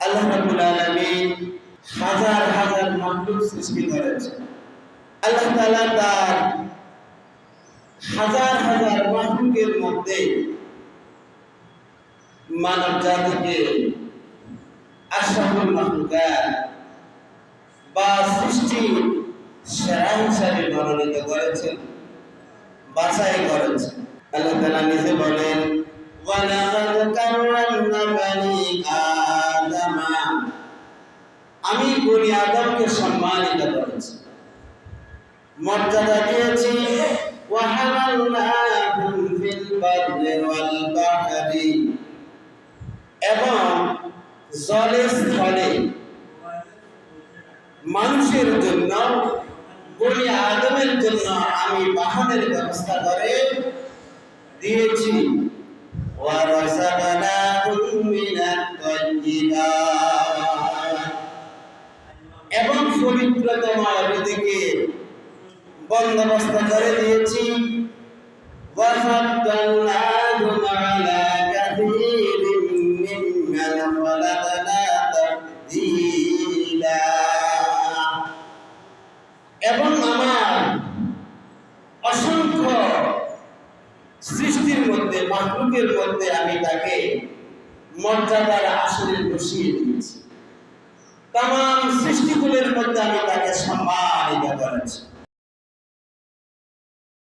আল্লাহ রাব্বুল আলামিন হাজার হাজার মাখলুক সৃষ্টি করেছেন। আল্লাহ তাআলা তার হাজার হাজার মাখলুকের মধ্যে মানব জাতিকে আশরাফুল মাখলুকাত বা সৃষ্টি সেরা হিসাবে মনোনীত করেছেন, বাছাই করেছেন। আল্লাহ তাআলা নিজে বলেন, ওয়ালাকাদ কাররামনা বানি আদম, আমি বনি আদমকে সম্মানিত করেছি, মর্যাদা দিয়েছি। ওয়া হামালনাহুম ফিল বাররি ওয়াল বাহরি, এবং জলে স্থলে মানুষের জন্য, বনি আদমের জন্য আমি বাহনের ব্যবস্থা করে দিয়েছি। ওয়া রাযাকনাহুম মিনাত তাইয়্যিবাত, এবং পবিত্রতম রিজিকে বন্দোবস্ত করে দিয়েছি। ওয়া ফাদ্দালনাহুম আলা কাসীরিম মিম্মান খালাকনা তাফদীলা, এবং আমার অসংখ্য সৃষ্টির মধ্যে, মাখলুকের মধ্যে আমি তাকে মর্যাদার আসনে বসিয়ে দিয়েছি। তামাম সৃষ্টিগুলোর মধ্যে আমি তাকে সম্মানিত করেছি।